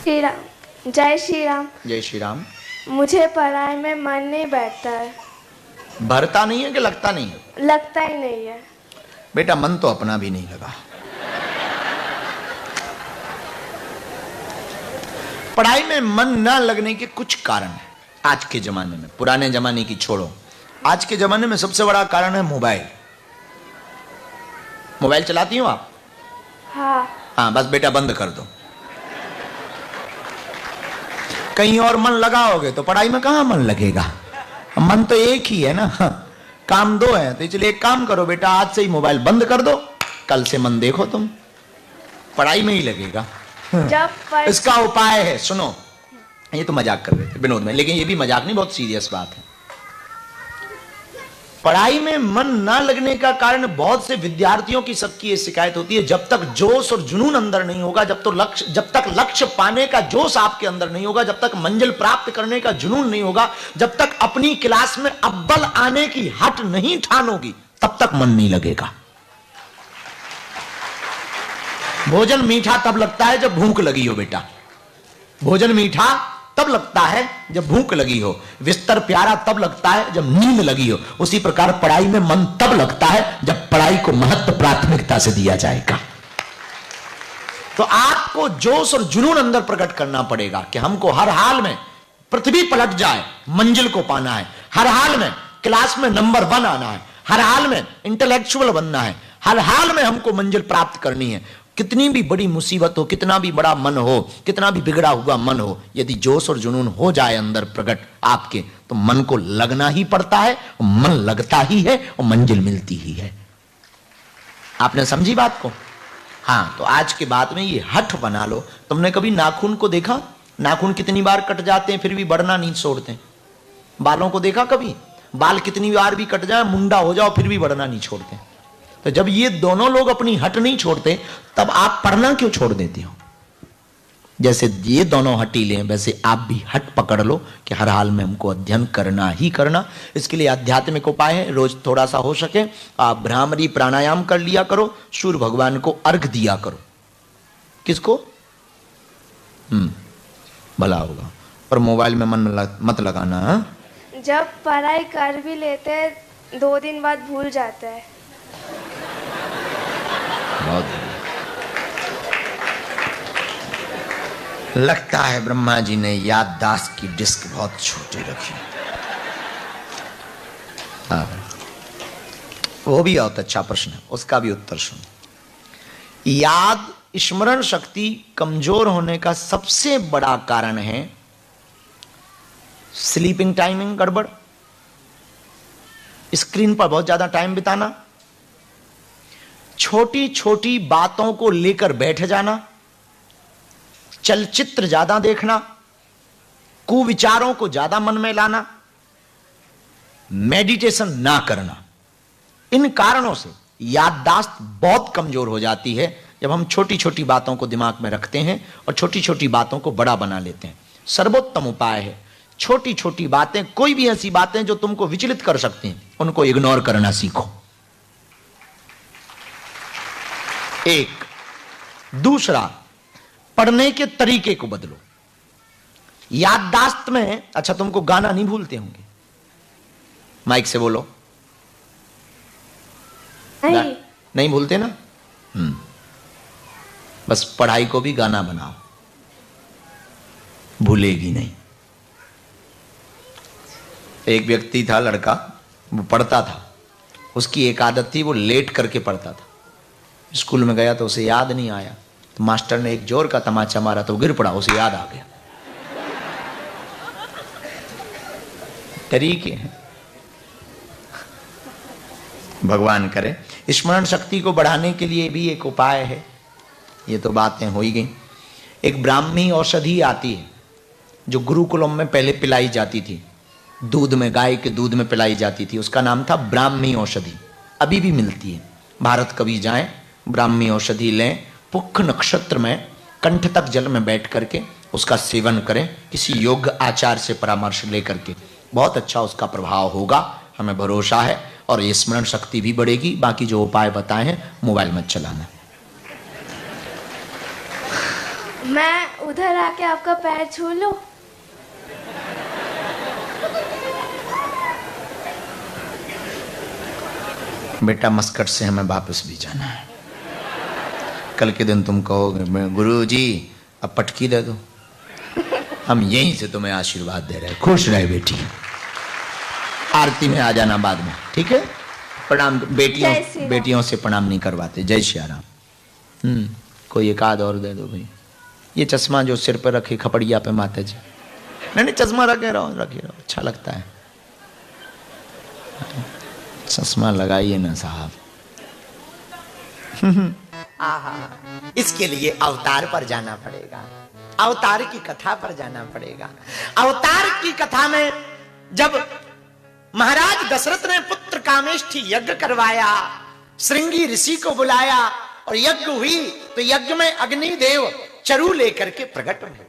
श्री राम। जय श्री राम। जय श्री राम। मुझे पढ़ाई में मन नहीं बैठता है। भरता नहीं है कि लगता नहीं है? लगता ही नहीं है। बेटा मन तो अपना भी नहीं लगा। पढ़ाई में मन न लगने के कुछ कारण है आज के जमाने में। पुराने जमाने की छोड़ो, आज के जमाने में सबसे बड़ा कारण है मोबाइल। मोबाइल चलाती हो आप? हाँ, बस बेटा बंद कर दो। कहीं और मन लगाओगे तो पढ़ाई में कहां मन लगेगा? मन तो एक ही है ना, काम दो है। तो इसलिए एक काम करो बेटा, आज से ही मोबाइल बंद कर दो, कल से मन देखो तुम, पढ़ाई में ही लगेगा। इसका उपाय है, सुनो, ये तो मजाक कर रहे थे विनोद में, लेकिन ये भी मजाक नहीं, बहुत सीरियस बात है। पढ़ाई में मन ना लगने का कारण बहुत से विद्यार्थियों की सबकी ये शिकायत होती है, जब तक जोश और जुनून अंदर नहीं होगा, जब तक लक्ष्य पाने का जोश आपके अंदर नहीं होगा, जब तक मंजिल प्राप्त करने का जुनून नहीं होगा, जब तक अपनी क्लास में अव्वल आने की हट नहीं ठानोगी, तब तक मन नहीं लगेगा। भोजन मीठा तब लगता है जब भूख लगी हो बेटा। भोजन मीठा तब लगता है जब भूख लगी हो, बिस्तर प्यारा तब लगता है जब नींद लगी हो। उसी प्रकार पढ़ाई में मन तब लगता है जब पढ़ाई को महत्व प्राथमिकता से दिया जाएगा। तो आपको जोश और जुनून अंदर प्रकट करना पड़ेगा कि हमको हर हाल में पृथ्वी पलट जाए, मंजिल को पाना है। हर हाल में क्लास में नंबर 1 आना है। हर हाल में इंटेलेक्चुअल बनना है। हर हाल में हमको मंजिल प्राप्त करनी है। कितनी भी बड़ी मुसीबत हो, कितना भी बड़ा मन हो, कितना भी बिगड़ा हुआ मन हो, यदि जोश और जुनून हो जाए अंदर प्रकट आपके, तो मन को लगना ही पड़ता है, और मन लगता ही है और मंजिल मिलती ही है। आपने समझी बात को? हाँ, तो आज के बाद में ये हठ बना लो। तुमने कभी नाखून को देखा? नाखून कितनी बार कट जाते हैं फिर भी बढ़ना नहीं छोड़ते। बालों को देखा कभी? बाल कितनी बार भी कट जाए, मुंडा हो जाओ, फिर भी बढ़ना नहीं छोड़ते। तो जब ये दोनों लोग अपनी हट नहीं छोड़ते, तब आप पढ़ना क्यों छोड़ देते हो? जैसे ये दोनों हटीले हैं, वैसे आप भी हट पकड़ लो कि हर हाल में हमको अध्ययन करना ही करना। इसके लिए आध्यात्मिक उपाय है, रोज थोड़ा सा हो सके आप भ्रामरी प्राणायाम कर लिया करो, सूर्य भगवान को अर्घ दिया करो। किसको? भला होगा। और मोबाइल में मन मत लगाना। जब पढ़ाई कर भी लेते 2 दिन बाद भूल जाते हैं। बहुत लगता है ब्रह्मा जी ने याददाश्त की डिस्क बहुत छोटी रखी। वो भी बहुत अच्छा प्रश्न है, उसका भी उत्तर सुनो। याद स्मरण शक्ति कमजोर होने का सबसे बड़ा कारण है स्लीपिंग टाइमिंग गड़बड़, स्क्रीन पर बहुत ज्यादा टाइम बिताना, छोटी छोटी बातों को लेकर बैठ जाना, चलचित्र ज्यादा देखना, कुविचारों को ज्यादा मन में लाना, मेडिटेशन ना करना। इन कारणों से याददाश्त बहुत कमजोर हो जाती है जब हम छोटी छोटी बातों को दिमाग में रखते हैं और छोटी छोटी बातों को बड़ा बना लेते हैं। सर्वोत्तम उपाय है छोटी छोटी बातें, कोई भी ऐसी बातें जो तुमको विचलित कर सकती हैं, उनको इग्नोर करना सीखो। एक। दूसरा, पढ़ने के तरीके को बदलो। याददाश्त में, अच्छा तुमको गाना नहीं भूलते होंगे? माइक से बोलो। नहीं भूलते ना? बस पढ़ाई को भी गाना बनाओ, भूलेगी नहीं। एक व्यक्ति था, लड़का, वो पढ़ता था, उसकी एक आदत थी, वो लेट करके पढ़ता था। स्कूल में गया तो उसे याद नहीं आया, तो मास्टर ने एक जोर का तमाचा मारा तो गिर पड़ा, उसे याद आ गया। तरीके हैं, भगवान करे। स्मरण शक्ति को बढ़ाने के लिए भी एक उपाय है। ये तो बातें हो ही गई। एक ब्राह्मी औषधि आती है जो गुरुकुलम में पहले पिलाई जाती थी, दूध में, गाय के दूध में पिलाई जाती थी, उसका नाम था ब्राह्मी औषधि। अभी भी मिलती है। भारत कभी जाएं, ब्राह्मी औषधि लें, पुख नक्षत्र में कंठ तक जल में बैठ करके उसका सेवन करें, किसी योग्य आचार से परामर्श लेकर के। बहुत अच्छा उसका प्रभाव होगा, हमें भरोसा है। और ये स्मरण शक्ति भी बढ़ेगी। बाकी जो उपाय बताए हैं, मोबाइल मत चलाना। मैं उधर आके आपका पैर छू लूं? बेटा मस्कट से हमें वापस भी जाना है। कल के दिन तुम कहोगे गुरुजी अब पटकी दे दो, हम यहीं से तुम्हें आशीर्वाद दे रहे हैं। खुश रहे बेटी, आरती में आ जाना बाद में, ठीक है? प्रणाम। बेटियों से प्रणाम नहीं करवाते। जय श्री राम। कोई एक आध और दे दो भाई। ये चश्मा जो सिर पर रखे खपड़िया पे माता जी, नहीं चश्मा रखे रहो, अच्छा लगता है। चश्मा लगाइए ना साहब। इसके लिए अवतार पर जाना पड़ेगा, अवतार की कथा पर जाना पड़ेगा। अवतार की कथा में जब महाराज दशरथ ने पुत्र कामेष्ठी यज्ञ करवाया, श्रृंगी ऋषि को बुलाया और यज्ञ हुई, तो यज्ञ में अग्निदेव चरु लेकर के प्रकट हुए,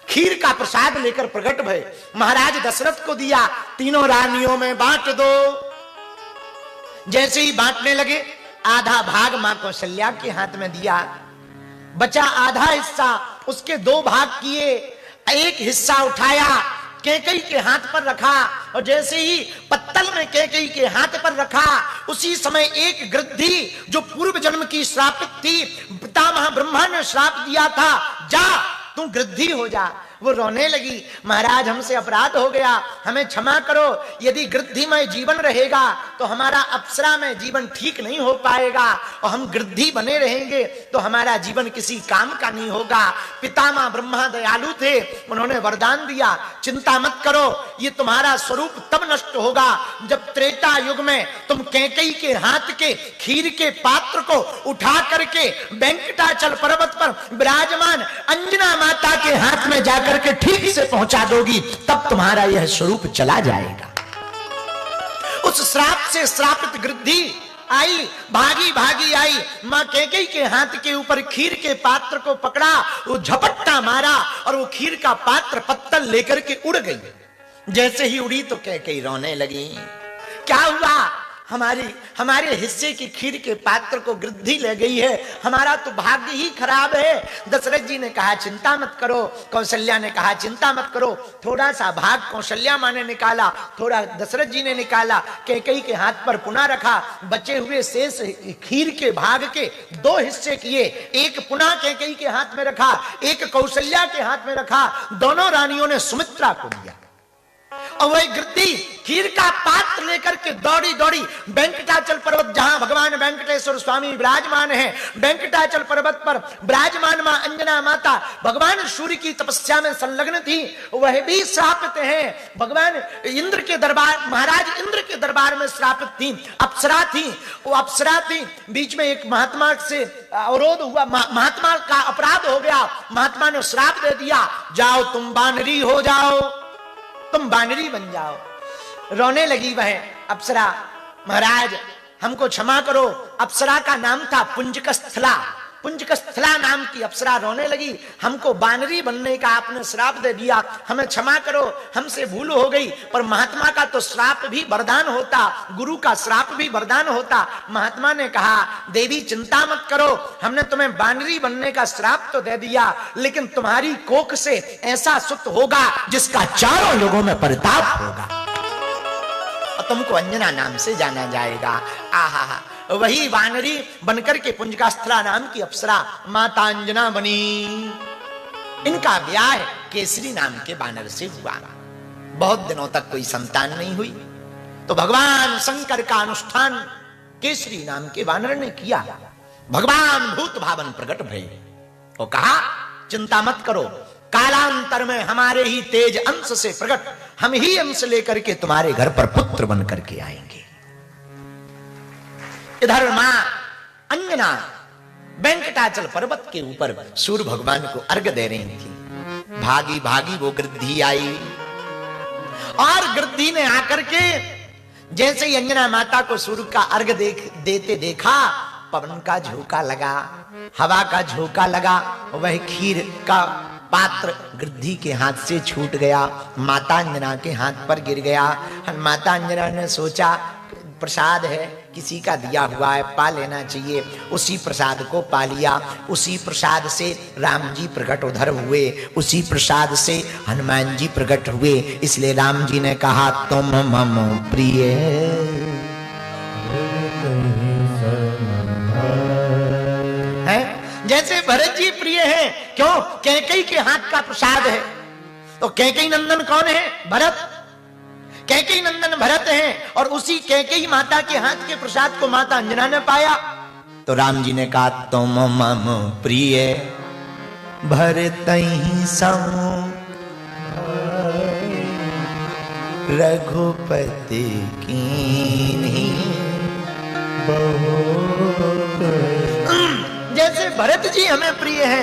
खीर का प्रसाद लेकर प्रकट भय। महाराज दशरथ को दिया, तीनों रानियों में बांट दो। जैसे ही बांटने लगे, आधा भाग मां कौशल्या के हाथ में दिया, बचा आधा हिस्सा उसके दो भाग किए, एक हिस्सा उठाया कैकेयी के हाथ पर रखा, और जैसे ही पत्तल में कैकेयी के हाथ पर रखा, उसी समय एक गृद्धि जो पूर्व जन्म की श्रापित थी, पितामह ब्रह्मा ने श्राप दिया था, जा तू गृद्धि हो जा, वो रोने लगी, महाराज हमसे अपराध हो गया, हमें क्षमा करो। यदि गृद्धिमय जीवन रहेगा तो हमारा अप्सरा में जीवन ठीक नहीं हो पाएगा, और हम गृद्धि बने रहेंगे तो हमारा जीवन किसी काम का नहीं होगा। पितामह ब्रह्मा दयालु थे, उन्होंने वरदान दिया, चिंता मत करो, ये तुम्हारा स्वरूप तब नष्ट होगा जब त्रेता युग में तुम कैकेयी के हाथ के खीर के पात्र को उठा करके वेंकटाचल पर्वत पर विराजमान अंजना माता के हाथ में जाकर के ठीक से पहुंचा दोगी, तब तुम्हारा यह स्वरूप चला जाएगा। उस श्राप से श्रापित गृद्धि आई, भागी भागी आई, मां कैकेयी के हाथ के ऊपर खीर के पात्र को पकड़ा, वो झपट्टा मारा और वो खीर का पात्र पत्तल लेकर के उड़ गई। जैसे ही उड़ी तो कैकेयी रोने लगी, क्या हुआ? हमारे हिस्से की खीर के पात्र को गृद्धि ले गई है, हमारा तो भाग्य ही खराब है। दशरथ जी ने कहा चिंता मत करो, कौशल्या ने कहा चिंता मत करो। थोड़ा सा भाग कौशल्या मां ने निकाला, थोड़ा दशरथ जी ने निकाला, कैकेयी के हाथ पर पुनः रखा, बचे हुए शेष खीर के भाग के दो हिस्से किए, एक पुनः कैकेयी के हाथ में रखा, एक कौशल्या के हाथ में रखा, दोनों रानियों ने सुमित्रा को दिया। और वही गृद्धि खीर का पात्र लेकर के दौड़ी दौड़ी वेंकटाचल पर्वत, जहां भगवान वेंकटेश्वर स्वामी विराजमान हैं, वेंकटाचल पर्वत पर विराजमान मां अंजना माता भगवान सूर्य की तपस्या में संलग्न थी, वह भी श्रापित हैं। भगवान इंद्र के दरबार, महाराज इंद्र के दरबार में श्रापित थी, अप्सरा थी, वो अप्सरा थी। बीच में एक महात्मा से अवरोध हुआ, महात्मा का अपराध हो गया, महात्मा ने श्राप दे दिया, जाओ तुम बानरी हो जाओ, तुम बानरी बन जाओ। रोने लगी वह अप्सरा, महाराज हमको क्षमा करो। अप्सरा का नाम था पुंजकस्थला, पुंजकस्थला नाम की अप्सरा रोने लगी, हमको बानरी बनने का आपने श्राप दे दिया, हमें क्षमा करो, हमसे भूल हो गई। पर महात्मा का तो श्राप भी वरदान होता, गुरु का श्राप भी वरदान होता। महात्मा ने कहा देवी चिंता मत करो, हमने तुम्हें बानरी बनने का श्राप तो दे दिया, लेकिन तुम्हारी कोख से ऐसा सुत होगा जिसका चारों लोगों में परिताप होगा, और तुमको अंजना नाम से जाना जाएगा। आहा, वही वानरी बनकर के पुंजकास्थला नाम की अप्सरा माता अंजना बनी। इनका ब्याह केसरी नाम के वानर से हुआ। बहुत दिनों तक कोई संतान नहीं हुई, तो भगवान शंकर का अनुष्ठान केसरी नाम के वानर ने किया। भगवान भूत भावन प्रकट भये और कहा चिंता मत करो, कालांतर में हमारे ही तेज अंश से प्रकट, हम ही अंश लेकर के तुम्हारे घर पर पुत्र बन करके आएंगे। इधर मां अंजना वेंकटाचल पर्वत के ऊपर सूर्य भगवान को अर्घ दे रही थी। भागी भागी वो गृद्धि आई, और गृद्धि ने आकर के जैसे ही अंजना माता को सूर्य का अर्घ देते देखा, पवन का झोंका लगा, हवा का झोंका लगा, वह खीर का पात्र गृद्धि के हाथ से छूट गया, माता अंजना के हाथ पर गिर गया। माता अंजना ने सोचा प्रसाद है, किसी का दिया हुआ है, पा लेना चाहिए। उसी प्रसाद को पा लिया, उसी प्रसाद से राम जी प्रकट उधर हुए, उसी प्रसाद से हनुमान जी प्रकट हुए। इसलिए राम जी ने कहा तुम मम प्रिय है, जैसे भरत जी प्रिय हैं। क्यों? कैकेयी के हाथ का प्रसाद है। तो कैकेयी नंदन कौन है? भरत। कैकेयी नंदन भरत हैं और उसी कैकेयी माता के हाथ के प्रसाद को माता अंजना ने पाया। तो राम जी ने कहा तुम मम प्रिय भरतहि सम रघुपति कीन्ही बहुत। जैसे भरत जी हमें प्रिय हैं,